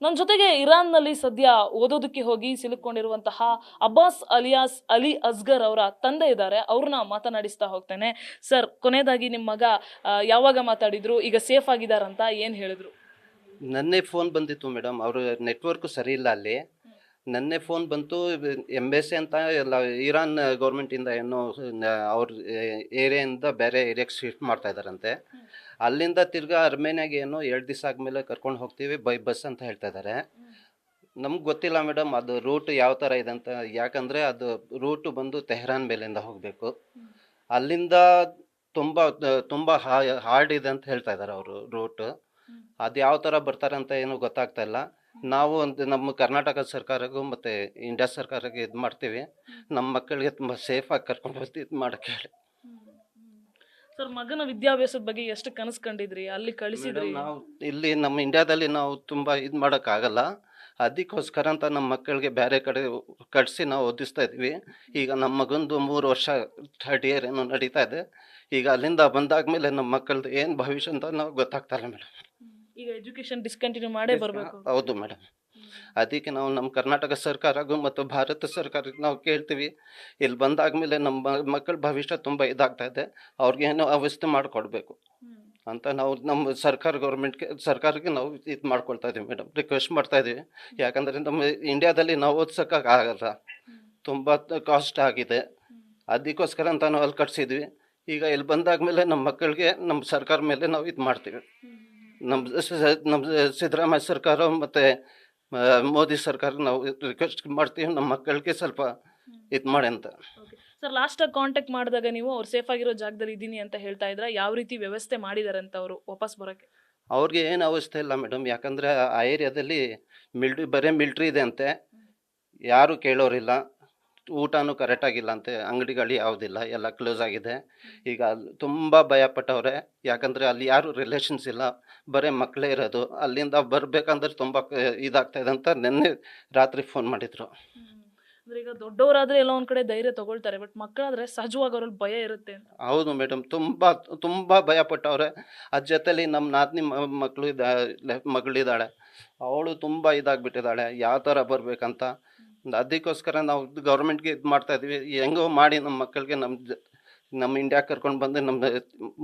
ನನ್ನ ಜೊತೆಗೆ ಇರಾನ್ನಲ್ಲಿ ಸದ್ಯ ಓದೋದಕ್ಕೆ ಹೋಗಿ ಸಿಲುಕೊಂಡಿರುವಂತಹ ಅಬ್ಬಾಸ್ ಅಲಿಯಾಸ್ ಅಲಿ ಅಸ್ಗರ್ ಅವರ ತಂದೆ ಇದ್ದಾರೆ. ಅವ್ರನ್ನ ಮಾತನಾಡಿಸ್ತಾ ಹೋಗ್ತೇನೆ. ಸರ್, ಕೊನೆಯದಾಗಿ ನಿಮ್ಮ ಮಗ ಯಾವಾಗ ಮಾತಾಡಿದ್ರು, ಈಗ ಸೇಫ್ ಆಗಿದಾರಂತ ಏನ್ ಹೇಳಿದ್ರು? ನನ್ನೇ ಫೋನ್ ಬಂದಿತ್ತು ಮೇಡಮ್. ಅವರು ನೆಟ್ವರ್ಕ್ ಸರಿ ಇಲ್ಲ ಅಲ್ಲಿ. ನನ್ನೇ ಫೋನ್ ಬಂತು. ಎಂಬೆಸಿ ಅಂತ ಎಲ್ಲ ಇರಾನ್ ಗೌರ್ಮೆಂಟಿಂದ ಏನೋ ಅವ್ರ ಏರಿಯಾಯಿಂದ ಬೇರೆ ಏರಿಯಾಗೆ ಶಿಫ್ಟ್ ಮಾಡ್ತಾ ಇದ್ದಾರಂತೆ. ಅಲ್ಲಿಂದ ತಿರ್ಗಾ ಅರ್ಮೇನಿಯಾಗೆ ಏನೋ 2 ದಿವಸ ಆದಮೇಲೆ ಕರ್ಕೊಂಡು ಹೋಗ್ತೀವಿ ಬೈ ಬಸ್ ಅಂತ ಹೇಳ್ತಾ ಇದ್ದಾರೆ. ನಮ್ಗೆ ಗೊತ್ತಿಲ್ಲ ಮೇಡಮ್ ಅದು ರೂಟ್ ಯಾವ ಥರ ಇದೆ ಅಂತ. ಯಾಕಂದರೆ ಅದು ರೂಟು ಬಂದು ತೆಹರಾನ್ ಮೇಲಿಂದ ಹೋಗಬೇಕು. ಅಲ್ಲಿಂದ ತುಂಬ ಹಾರ್ಡ್ ಇದೆ ಅಂತ ಹೇಳ್ತಾ ಇದ್ದಾರೆ ಅವರು ರೂಟ್. ಅದು ಯಾವ ಥರ ಬರ್ತಾರೆ ಅಂತ ಏನೂ ಗೊತ್ತಾಗ್ತಾ ಇಲ್ಲ. ನಾವು ಒಂದು ನಮ್ಮ ಕರ್ನಾಟಕ ಸರ್ಕಾರಕ್ಕೂ ಮತ್ತು ಇಂಡಿಯಾ ಸರ್ಕಾರಕ್ಕೆ ಇದು ಮಾಡ್ತೀವಿ, ನಮ್ಮ ಮಕ್ಕಳಿಗೆ ತುಂಬ ಸೇಫಾಗಿ ಕರ್ಕೊಂಡು ಹೋಗಿ ಇದು ಮಾಡೋಕ್ಕೆ ಹೇಳಿ. ಸರ್, ಮಗನ ವಿದ್ಯಾಭ್ಯಾಸದ ಬಗ್ಗೆ ಎಷ್ಟು ಕನಸು ಕಂಡಿದ್ರಿ, ಅಲ್ಲಿ ಕಳಿಸಿದ್ರಿ? ನಾವು ಇಲ್ಲಿ ನಮ್ಮ ಇಂಡಿಯಾದಲ್ಲಿ ನಾವು ತುಂಬ ಇದು ಮಾಡೋಕ್ಕಾಗಲ್ಲ. ಅದಕ್ಕೋಸ್ಕರ ಅಂತ ನಮ್ಮ ಮಕ್ಕಳಿಗೆ ಬೇರೆ ಕಡೆ ಕಳಿಸಿ ನಾವು ಓದಿಸ್ತಾ ಇದ್ವಿ. ಈಗ ನಮ್ಮ ಮಗಂದು 3 ವರ್ಷ 3rd ಇಯರ್ ಏನೋ ನಡೀತಾ ಇದೆ. ಈಗ ಅಲ್ಲಿಂದ ಬಂದಾದ್ಮೇಲೆ ನಮ್ಮ ಮಕ್ಕಳದ್ದು ಏನು ಭವಿಷ್ಯ ಅಂತ ನಾವು ಗೊತ್ತಾಗ್ತಾ ಇಲ್ಲ ಮೇಡಮ್. ಈಗ ಎಜುಕೇಶನ್ ಡಿಸ್ಕಂಟಿನ್ಯೂ ಮಾಡೇ ಬರಬೇಕು. ಹೌದು ಮೇಡಮ್. ಅದಕ್ಕೆ ನಾವು ನಮ್ಮ ಕರ್ನಾಟಕ ಸರ್ಕಾರಗೂ ಮತ್ತು ಭಾರತ ಸರ್ಕಾರಕ್ಕೆ ನಾವು ಕೇಳ್ತೀವಿ, ಇಲ್ಲಿ ಬಂದಾದ್ಮೇಲೆ ನಮ್ಮ ಮಕ್ಕಳ ಭವಿಷ್ಯ ತುಂಬ ಇದಾಗ್ತಾ ಇದೆ, ಅವ್ರಿಗೇನೋ ವ್ಯವಸ್ಥೆ ಮಾಡಿಕೊಡ್ಬೇಕು ಅಂತ ನಾವು ನಮ್ಮ ಸರ್ಕಾರಕ್ಕೆ ನಾವು ಇದು ಮಾಡ್ಕೊಳ್ತಾ ಇದೀವಿ ಮೇಡಮ್, ರಿಕ್ವೆಸ್ಟ್ ಮಾಡ್ತಾ ಇದೀವಿ. ಯಾಕಂದರೆ ನಮ್ಮ ಇಂಡಿಯಾದಲ್ಲಿ ನಾವು ಓದ್ಸೋಕ್ಕಾಗಲ್ಲ, ತುಂಬ ಕಾಸ್ಟ್ ಆಗಿದೆ. ಅದಕ್ಕೋಸ್ಕರ ಅಂತ ನಾವು ಅಲ್ಲಿ ಕಟ್ಸಿದ್ವಿ. ಈಗ ಇಲ್ಲಿ ಬಂದಾದ್ಮೇಲೆ ನಮ್ಮ ಮಕ್ಕಳಿಗೆ ನಮ್ಮ ಸರ್ಕಾರ ಮೇಲೆ ನಾವು ಇದು ಮಾಡ್ತೀವಿ. ನಮ್ಮ ಸಿದ್ದರಾಮಯ್ಯ ಸರ್ಕಾರ ಮತ್ತು ಮೋದಿ ಸರ್ಕಾರ ನಾವು ರಿಕ್ವೆಸ್ಟ್ ಮಾಡ್ತೀವಿ, ನಮ್ಮ ಮಕ್ಕಳಿಗೆ ಸ್ವಲ್ಪ ಇದು ಮಾಡಿ ಅಂತ. ಸರ್, ಲಾಸ್ಟಾಗಿ ಕಾಂಟ್ಯಾಕ್ಟ್ ಮಾಡಿದಾಗ ನೀವು ಅವ್ರು ಸೇಫ್ ಆಗಿರೋ ಜಾಗದಲ್ಲಿ ಇದ್ದೀನಿ ಅಂತ ಹೇಳ್ತಾ ಇದ್ರ, ಯಾವ ರೀತಿ ವ್ಯವಸ್ಥೆ ಮಾಡಿದಾರೆ ಅಂತ ಅವರು ವಾಪಸ್ ಬರೋಕ್ಕೆ? ಅವ್ರಿಗೆ ಏನು ಅವಸ್ಥೆ ಇಲ್ಲ ಮೇಡಮ್. ಯಾಕಂದರೆ ಆ ಏರಿಯಾದಲ್ಲಿ ಬರೀ ಮಿಲ್ಟ್ರಿ ಇದೆ ಅಂತೆ, ಯಾರೂ ಕೇಳೋರಿಲ್ಲ. ಊಟನೂ ಕರೆಕ್ಟಾಗಿಲ್ಲ ಅಂತೆ, ಅಂಗಡಿಗಳು ಯಾವುದಿಲ್ಲ, ಎಲ್ಲ ಕ್ಲೋಸ್ ಆಗಿದೆ. ಈಗ ತುಂಬ ಭಯಪಟ್ಟವ್ರೆ. ಯಾಕಂದರೆ ಅಲ್ಲಿ ಯಾರೂ ರಿಲೇಷನ್ಸ್ ಇಲ್ಲ, ಬರೀ ಮಕ್ಕಳೇ ಇರೋದು. ಅಲ್ಲಿಂದ ಬರಬೇಕಂದ್ರೆ ತುಂಬ ಇದಾಗ್ತಾ ಇದೆ ಅಂತ ನಿನ್ನೆ ರಾತ್ರಿ ಫೋನ್ ಮಾಡಿದರು. ಅಂದ್ರೆ ಈಗ ದೊಡ್ಡವರಾದ್ರೆ ಎಲ್ಲ ಒಂದ್ ಕಡೆ ಧೈರ್ಯ ತಗೊಳ್ತಾರೆ, ಬಟ್ ಮಕ್ಕಳಾದ್ರೆ ಸಹಜವಾಗಿ ಅವ್ರಲ್ಲಿ ಭಯ ಇರುತ್ತೆ. ಹೌದು ಮೇಡಮ್, ತುಂಬ ಭಯಪಟ್ಟವ್ರೆ. ಅದ್ರ ಜೊತೆಲಿ ನಮ್ಮ ನಾದಿನಿ ಮಗಳಿದ್ದಾಳೆ, ಅವಳು ತುಂಬ ಇದಾಗ್ಬಿಟ್ಟಿದ್ದಾಳೆ, ಯಾವ ಥರ ಬರಬೇಕಂತ. ಅದಕ್ಕೋಸ್ಕರ ನಾವು ಗೌರ್ಮೆಂಟ್ಗೆ ಇದು ಮಾಡ್ತಾ ಇದ್ವಿ, ಹೆಂಗೋ ಮಾಡಿ ನಮ್ಮ ಮಕ್ಕಳಿಗೆ ನಮ್ಮ ಇಂಡಿಯಾಗೆ ಕರ್ಕೊಂಡು ಬಂದು ನಮ್ಮ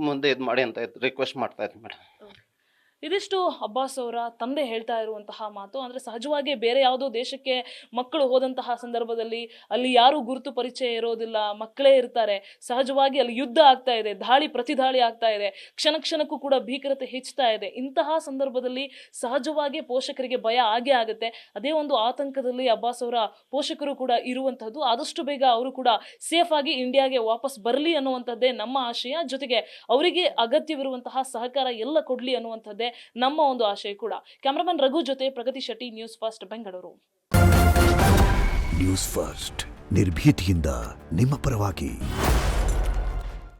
ಮುಂದೆ ಇದು ಮಾಡಿ ಅಂತ ರಿಕ್ವೆಸ್ಟ್ ಮಾಡ್ತಾ ಇದ್ವಿ ಮೇಡಮ್. ಇದಿಷ್ಟು ಅಬ್ಬಾಸ್ ಅವರ ತಂದೆ ಹೇಳ್ತಾ ಇರುವಂತಹ ಮಾತು. ಅಂದ್ರೆ ಸಹಜವಾಗಿ ಬೇರೆ ಯಾವುದೋ ದೇಶಕ್ಕೆ ಮಕ್ಕಳು ಹೋದಂತಹ ಸಂದರ್ಭದಲ್ಲಿ ಅಲ್ಲಿ ಯಾರು ಗುರುತು ಪರಿಚಯ ಇರೋದಿಲ್ಲ, ಮಕ್ಕಳೇ ಇರ್ತಾರೆ. ಸಹಜವಾಗಿ ಅಲ್ಲಿ ಯುದ್ಧ ಆಗ್ತಾ ಇದೆ, ದಾಳಿ ಪ್ರತಿದಾಳಿ ಆಗ್ತಾ ಇದೆ, ಕ್ಷಣಕ್ಕೂ ಕೂಡ ಭೀಕರತೆ ಹೆಚ್ಚುತ್ತಾ ಇದೆ. ಇಂತಹ ಸಂದರ್ಭದಲ್ಲಿ ಸಹಜವಾಗಿ ಪೋಷಕರಿಗೆ ಭಯ ಆಗೇ ಆಗುತ್ತೆ. ಅದೇ ಒಂದು ಆತಂಕದಲ್ಲಿ ಅಬ್ಬಾಸ್ ಅವರ ಪೋಷಕರು ಕೂಡ ಇರುವಂತಹದ್ದು. ಆದಷ್ಟು ಬೇಗ ಅವರು ಕೂಡ ಸೇಫ್ ಆಗಿ ಇಂಡಿಯಾಗೆ ವಾಪಸ್ ಬರಲಿ ಅನ್ನುವಂಥದ್ದೇ ನಮ್ಮ ಆಶಯ. ಜೊತೆಗೆ ಅವರಿಗೆ ಅಗತ್ಯವಿರುವಂತಹ ಸಹಕಾರ ಎಲ್ಲ ಕೊಡ್ಲಿ ಅನ್ನುವಂಥದ್ದೇ ನಮ್ಮ ಒಂದು ಆಶಯ ಕೂಡ. ಕ್ಯಾಮರಾಮನ್ ರಘು ಜೊತೆ Pragathi Shetty, News First, Bengaluru. News First, ನಿರ್ಭೀತಿಯಿಂದ ನಿಮ್ಮ ಪರವಾಗಿ.